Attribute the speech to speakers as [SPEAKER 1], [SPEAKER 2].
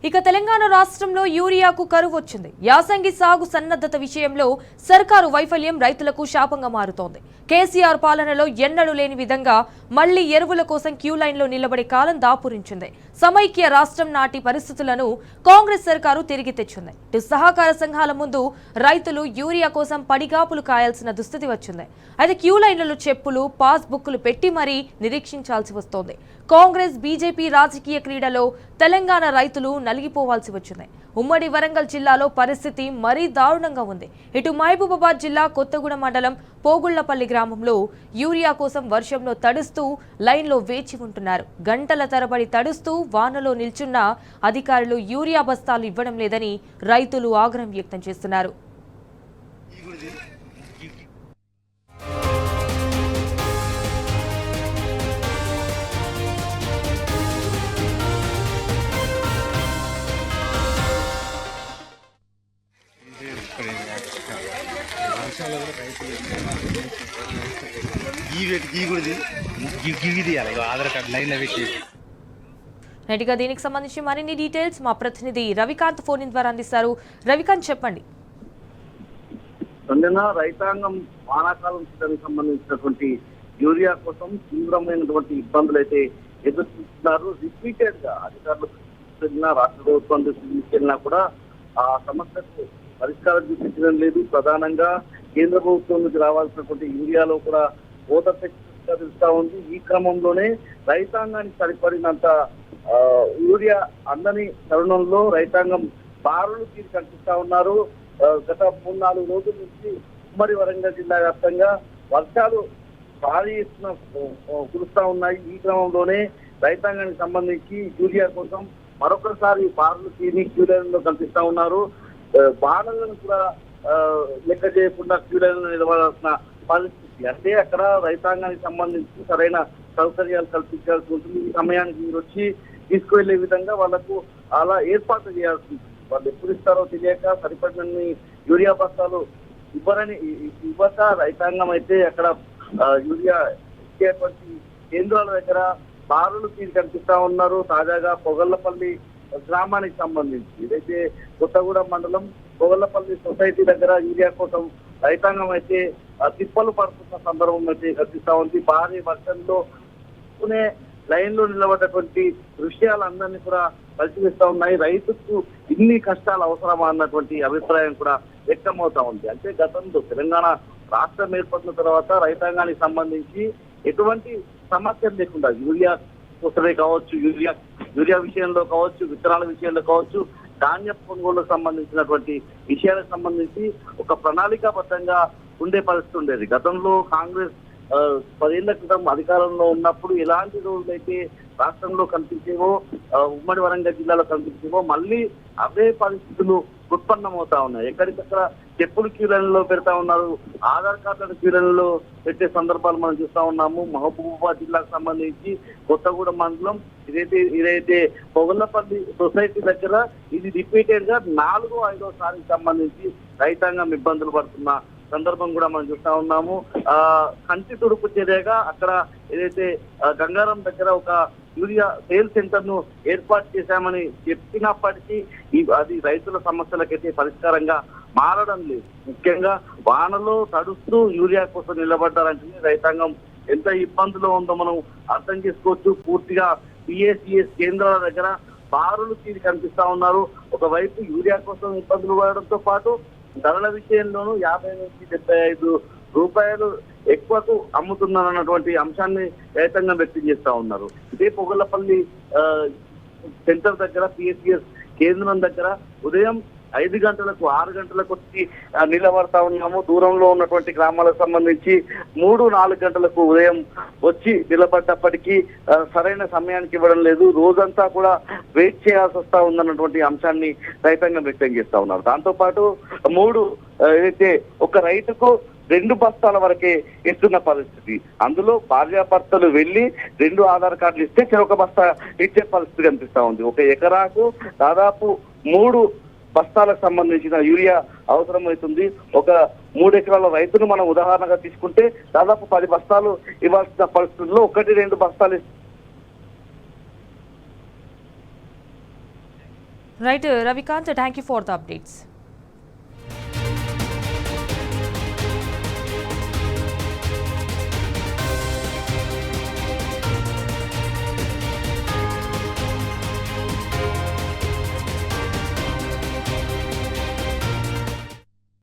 [SPEAKER 1] ఇక తెలంగాణ రాష్ట్రంలో యూరియాకు కరువు వచ్చింది. యాసంగి సాగు సన్నద్ధత విషయంలో సర్కారు వైఫల్యం రైతులకు శాపంగా మారుతోంది. కేసీఆర్ పాలనలో ఎన్నడూ లేని విధంగా మళ్లీ ఎరువుల కోసం క్యూ లైన్లో నిలబడే కాలం దాపురించింది. సమైక్య రాష్ట్రం నాటి పరిస్థితులను కాంగ్రెస్ సర్కారు తిరిగి తెచ్చింది. ఇటు సహకార సంఘాల ముందు రైతులు యూరియా కోసం పడిగాపులు కాయాల్సిన దుస్థితి వచ్చింది. అయితే క్యూ లైన్లలో చెప్పులు, పాస్ బుక్కులు పెట్టి మరీ నిరీక్షించాల్సి వస్తోంది. కాంగ్రెస్ బీజేపీ రాజకీయ క్రీడలో తెలంగాణ రైతులు నలిగిపోవాల్సి వచ్చింది. ఉమ్మడి వరంగల్ జిల్లాలో పరిస్థితి మరీ దారుణంగా ఉంది. ఇటు మహబూబాబాద్ జిల్లా కొత్తగూడెం మండలం పోగుళ్లపల్లి గ్రామంలో యూరియా కోసం వర్షంలో తడుస్తూ లైన్లో వేచి ఉంటున్నారు. గంటల తరబడి తడుస్తూ వానలో నిల్చున్న అధికారులు యూరియా బస్తాలు ఇవ్వడం లేదని రైతులు ఆగ్రహం వ్యక్తం చేస్తున్నారు. నటిగా దీనికి సంబంధించి మరిన్ని డీటెయిల్స్ మా ప్రతినిధి రవికాంత్ ఫోన్ ద్వారా అందిస్తారు. రవికాంత్, చెప్పండి.
[SPEAKER 2] రైతాంగం వానాకాలం సీజన్కి సంబంధించినటువంటి యూరియా కోసం తీవ్రమైనటువంటి ఇబ్బందులు అయితే ఎదుర్కొంటున్నారు. రిపీటెడ్ గా అధికారులు రాష్ట్ర ప్రభుత్వం తీసుకెళ్ళినా కూడా ఆ సమస్యకు పరిష్కారం చూపించడం లేదు. ప్రధానంగా కేంద్ర ప్రభుత్వం నుంచి రావాల్సినటువంటి యూరియాలో కూడా కోత తెలుస్తా ఉంది. ఈ క్రమంలోనే రైతాంగానికి సరిపడినంత యూరియా అందని తరుణంలో రైతాంగం బారులు తీరి కనిపిస్తా ఉన్నారు. గత 3-4 రోజుల నుంచి ఉమ్మడి వరంగల్ జిల్లా వ్యాప్తంగా వర్షాలు భారీ ఎత్తున కురుస్తా ఉన్నాయి. ఈ క్రమంలోనే రైతాంగానికి సంబంధించి యూరియా కోసం మరొకసారి బారులు తీరి క్యూలైన్లో కనిపిస్తా ఉన్నారు. బాణలను కూడా లెక్క చేయకుండా క్యూలైన్లో నిలబడాల్సిన పరిస్థితి. అంటే అక్కడ రైతాంగానికి సంబంధించి సరైన సౌకర్యాలు కల్పించాల్సి ఉంటుంది. ఈ సమయానికి మీరు వచ్చి తీసుకువెళ్లే విధంగా వాళ్ళకు అలా ఏర్పాటు చేయాల్సి ఉంటుంది. వాళ్ళు ఎప్పుడు ఇస్తారో తెలియక సరిపడినన్ని యూరియా బస్తాలు ఇవ్వక రైతాంగం అయితే అక్కడ యూరియా ఇచ్చేటువంటి కేంద్రాల దగ్గర బారులు తీరి కనిపిస్తా ఉన్నారు. తాజాగా పొగళ్లపల్లి గ్రామానికి సంబంధించి ఏదైతే కొత్తగూడెం మండలం పొగళ్లపల్లి సొసైటీ దగ్గర యూరియా కోసం రైతాంగం అయితే తిప్పలు పడుతున్న సందర్భం అయితే కనిపిస్తా ఉంది. భారీ వర్షంలో లైన్ లో నిలబడ్డటువంటి దృశ్యాలందరినీ కూడా పరిశీలిస్తా ఉన్నాయి. రైతుకు ఇన్ని కష్టాలు అవసరమా అన్నటువంటి అభిప్రాయం కూడా వ్యక్తమవుతా ఉంది. అంటే గతంలో తెలంగాణ రాష్ట్రం ఏర్పడిన తర్వాత రైతాంగానికి సంబంధించి ఎటువంటి సమస్యలు లేకుండా యూరియా కోసమే కావచ్చు, యూరియా విషయంలో కావచ్చు, విత్తనాల విషయంలో కావచ్చు, ధాన్య కొనుగోలుకు సంబంధించినటువంటి విషయాలకు సంబంధించి ఒక ప్రణాళికాబద్ధంగా ఉండే పరిస్థితి ఉండేది. గతంలో కాంగ్రెస్ 10 ఏళ్ల క్రితం అధికారంలో ఉన్నప్పుడు ఎలాంటి రోజులైతే రాష్ట్రంలో కనిపించేవో, ఉమ్మడి వరంగల్ జిల్లాలో కనిపించేవో మళ్ళీ అవే పరిస్థితులు ఉత్పన్నమవుతా ఉన్నాయి. ఎక్కడికక్కడ చెప్పులు క్యూలైన్లో పెడతా ఉన్నారు, ఆధార్ కార్డులను క్యూలైన్లో పెట్టే సందర్భాలు మనం చూస్తా ఉన్నాము. మహబూబాబాద్ జిల్లాకు సంబంధించి కొత్తగూడెం మండలం ఇదైతే పొగళ్లపల్లి సొసైటీ దగ్గర ఇది రిపీటెడ్ గా 4వ-5వ సారికి సంబంధించి రైతాంగం ఇబ్బందులు పడుతున్న సందర్భం కూడా మనం చూస్తా ఉన్నాము. కంటి తుడుపు చర్యగా అక్కడ ఏదైతే గంగారం దగ్గర ఒక యూరియా సేల్ సెంటర్ ను ఏర్పాటు చేశామని చెప్పినప్పటికీ అది రైతుల సమస్యలకైతే పరిష్కారంగా మారడం లేదు. ముఖ్యంగా వానలో తడుస్తూ యూరియా కోసం నిలబడ్డారంటే రైతాంగం ఎంత ఇబ్బందులో ఉందో మనం అర్థం చేసుకోవచ్చు. పూర్తిగా పిఏసిఎస్ కేంద్రాల దగ్గర బారులు తీరి కనిపిస్తా ఉన్నారు. ఒకవైపు యూరియా కోసం ఇబ్బందులు పడడంతో పాటు ధరల విషయంలోనూ 50 నుంచి 75 రూపాయలు ఎక్కువకు అమ్ముతున్నారన్నటువంటి అంశాన్ని రైతాంగం వ్యక్తం చేస్తా ఉన్నారు. ఇదే పొగళ్లపల్లి సెంటర్ దగ్గర పిఎస్సిఎస్ కేంద్రం దగ్గర ఉదయం 5 గంటలకు 6 గంటలకు వచ్చి నిలబడతా ఉన్నాము. దూరంలో ఉన్నటువంటి గ్రామాలకు సంబంధించి 3-4 గంటలకు ఉదయం వచ్చి నిలబడ్డప్పటికీ సరైన సమయానికి ఇవ్వడం లేదు. రోజంతా కూడా వెయిట్ చేయాల్సి వస్తా ఉందన్నటువంటి అంశాన్ని రైతాంగం వ్యక్తం చేస్తా ఉన్నారు. దాంతో పాటు ఏదైతే ఒక రైతుకు 2 బస్తాల వరకే ఇస్తున్న పరిస్థితి. అందులో భార్యాభర్తలు వెళ్లి 2 ఆధార్ కార్డులు ఇస్తే చెరొక బస్తా ఇచ్చే పరిస్థితి కనిపిస్తా ఉంది. ఒక ఎకరాకు దాదాపు 3 బస్తాలకు సంబంధించిన యూరియా అవసరమవుతుంది. ఒక 3 ఎకరాల రైతును మనం ఉదాహరణగా తీసుకుంటే దాదాపు 10 బస్తాలు ఇవ్వాల్సిన పరిస్థితుల్లో 1-2 బస్తాలు
[SPEAKER 1] right Ravikanth, thank you for the updates.